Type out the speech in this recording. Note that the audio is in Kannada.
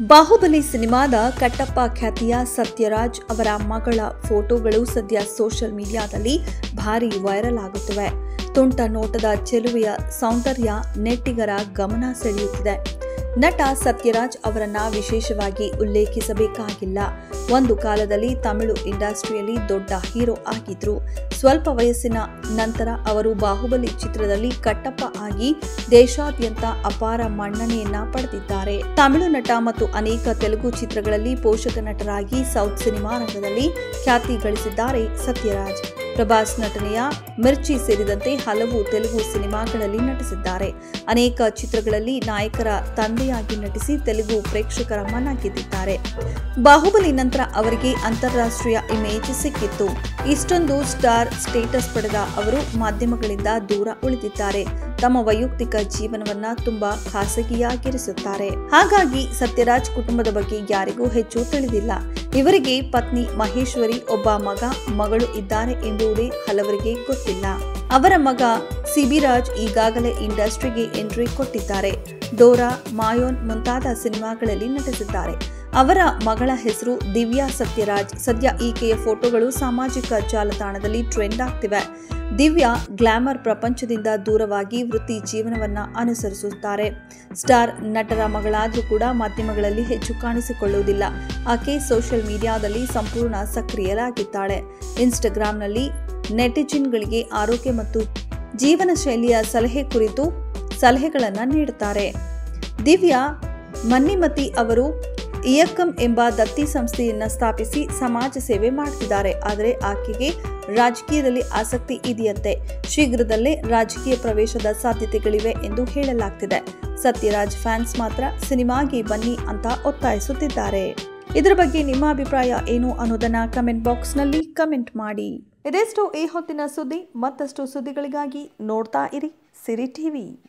ಬಾಹುಬಲಿ ಸಿನಿಮಾದ ಕಟ್ಟಪ್ಪ ಖ್ಯಾತಿಯ ಸತ್ಯರಾಜ್ ಅವರ ಮಗಳ ಫೋಟೋಗಳು ಸದ್ಯ ಸೋಷಿಯಲ್ ಮೀಡಿಯಾದಲ್ಲಿ ಭಾರಿ ವೈರಲ್ ಆಗುತ್ತಿವೆ. ತುಂಟ ನೋಟದ ಚೆಲುವೆಯ ಸೌಂದರ್ಯ ನೆಟ್ಟಿಗರ ಗಮನ ಸೆಳೆಯುತ್ತಿದೆ. ನಟ ಸತ್ಯರಾಜ್ ಅವರನ್ನ ವಿಶೇಷವಾಗಿ ಉಲ್ಲೇಖಿಸಬೇಕಾಗಿಲ್ಲ. ಒಂದು ಕಾಲದಲ್ಲಿ ತಮಿಳು ಇಂಡಸ್ಟ್ರಿಯಲ್ಲಿ ದೊಡ್ಡ ಹೀರೋ ಆಗಿದ್ರು. ಸ್ವಲ್ಪ ವಯಸ್ಸಿನ ನಂತರ ಅವರು ಬಾಹುಬಲಿ ಚಿತ್ರದಲ್ಲಿ ಕಟ್ಟಪ್ಪ ಆಗಿ ದೇಶಾದ್ಯಂತ ಅಪಾರ ಮನ್ನಣೆಯನ್ನ ಪಡೆದಿದ್ದಾರೆ. ತಮಿಳು ನಟ ಮತ್ತು ಅನೇಕ ತೆಲುಗು ಚಿತ್ರಗಳಲ್ಲಿ ಪೋಷಕ ನಟರಾಗಿ ಸೌತ್ ಸಿನಿಮಾ ರಂಗದಲ್ಲಿ ಖ್ಯಾತಿ ಗಳಿಸಿದ್ದಾರೆ ಸತ್ಯರಾಜ್. ಪ್ರಭಾಸ್ ನಟನೆಯ ಮಿರ್ಚಿ ಸೇರಿದಂತೆ ಹಲವು ತೆಲುಗು ಸಿನಿಮಾಗಳಲ್ಲಿ ನಟಿಸಿದ್ದಾರೆ. ಅನೇಕ ಚಿತ್ರಗಳಲ್ಲಿ ನಾಯಕರ ತಂದೆಯಾಗಿ ನಟಿಸಿ ತೆಲುಗು ಪ್ರೇಕ್ಷಕರ ಮನ ಗೆದ್ದಿದ್ದಾರೆ. ಬಾಹುಬಲಿ ನಂತರ ಅವರಿಗೆ ಅಂತಾರಾಷ್ಟ್ರೀಯ ಇಮೇಜ್ ಸಿಕ್ಕಿತ್ತು. ಇಷ್ಟೊಂದು ಸ್ಟಾರ್ ಸ್ಟೇಟಸ್ ಪಡೆದ ಅವರು ಮಾಧ್ಯಮಗಳಿಂದ ದೂರ ಉಳಿದಿದ್ದಾರೆ. ತಮ್ಮ ವೈಯಕ್ತಿಕ ಜೀವನವನ್ನ ತುಂಬಾ ಖಾಸಗಿಯಾಗಿರಿಸುತ್ತಾರೆ. ಹಾಗಾಗಿ ಸತ್ಯರಾಜ್ ಕುಟುಂಬದ ಬಗ್ಗೆ ಯಾರಿಗೂ ಹೆಚ್ಚು ತಿಳಿದಿಲ್ಲ. ಇವರಿಗೆ ಪತ್ನಿ ಮಹೇಶ್ವರಿ, ಒಬ್ಬ ಮಗಳು ಇದ್ದಾರೆ ಎಂಬುದೇ ಹಲವರಿಗೆ ಗೊತ್ತಿಲ್ಲ. ಅವರ ಮಗ ಸಿಬಿರಾಜ್ ಈಗಾಗಲೇ ಇಂಡಸ್ಟ್ರಿಗೆ ಎಂಟ್ರಿ ಕೊಟ್ಟಿದ್ದಾರೆ. ಡೋರಾ, ಮಾಯೋನ್ ಮುಂತಾದ ಸಿನಿಮಾಗಳಲ್ಲಿ ನಟಿಸಿದ್ದಾರೆ. ಅವರ ಮಗಳ ಹೆಸರು ದಿವ್ಯಾ ಸತ್ಯರಾಜ್. ಸದ್ಯ ಈಕೆಯ ಫೋಟೋಗಳು ಸಾಮಾಜಿಕ ಜಾಲತಾಣದಲ್ಲಿ ಟ್ರೆಂಡ್ ಆಗ್ತಿವೆ. ದಿವ್ಯಾ ಗ್ಲಾಮರ್ ಪ್ರಪಂಚದಿಂದ ದೂರವಾಗಿ ವೃತ್ತಿ ಜೀವನವನ್ನ ಅನುಸರಿಸುತ್ತಾರೆ. ಸ್ಟಾರ್ ನಟರ ಮಗಳಾದ್ರೂ ಕೂಡ ಮಾಧ್ಯಮಗಳಲ್ಲಿ ಹೆಚ್ಚು ಕಾಣಿಸಿಕೊಳ್ಳುವುದಿಲ್ಲ. ಆಕೆ ಸೋಷಿಯಲ್ ಮೀಡಿಯಾದಲ್ಲಿ ಸಂಪೂರ್ಣ ಸಕ್ರಿಯರಾಗಿದ್ದಾಳೆ. ಇನ್ಸ್ಟಾಗ್ರಾಂನಲ್ಲಿ ನೆಟಿಜನ್ಗಳಿಗೆ ಆರೋಗ್ಯ ಮತ್ತು ಜೀವನ ಶೈಲಿಯ ಸಲಹೆ ಕುರಿತು ಸಲಹೆಗಳನ್ನು ನೀಡುತ್ತಾರೆ. ದಿವ್ಯಾ ಮನ್ನಿಮತಿ ಅವರು ಇಯಕ್ಕಂ ಎಂಬ ದತ್ತಿ ಸಂಸ್ಥೆಯನ್ನ ಸ್ಥಾಪಿಸಿ ಸಮಾಜ ಸೇವೆ ಮಾಡುತ್ತಿದ್ದಾರೆ. ಆದರೆ ಆಕೆಗೆ ರಾಜಕೀಯದಲ್ಲಿ ಆಸಕ್ತಿ ಇದೆಯಂತೆ. ಶೀಘ್ರದಲ್ಲೇ ರಾಜಕೀಯ ಪ್ರವೇಶದ ಸಾಧ್ಯತೆಗಳಿವೆ ಎಂದು ಹೇಳಲಾಗ್ತಿದೆ. ಸತ್ಯರಾಜ್ ಫ್ಯಾನ್ಸ್ ಮಾತ್ರ ಸಿನಿಮಾಗೆ ಬನ್ನಿ ಅಂತ ಒತ್ತಾಯಿಸುತ್ತಿದ್ದಾರೆ. ಇದರ ಬಗ್ಗೆ ನಿಮ್ಮ ಅಭಿಪ್ರಾಯ ಏನು ಅನ್ನೋದನ್ನ ಕಮೆಂಟ್ ಬಾಕ್ಸ್ನಲ್ಲಿ ಕಮೆಂಟ್ ಮಾಡಿ. ಇದೆಷ್ಟು ಈ ಹೊತ್ತಿನ ಸುದ್ದಿ. ಮತ್ತಷ್ಟು ಸುದ್ದಿಗಳಿಗಾಗಿ ನೋಡ್ತಾ ಇರಿ ಸಿರಿ ಟಿವಿ.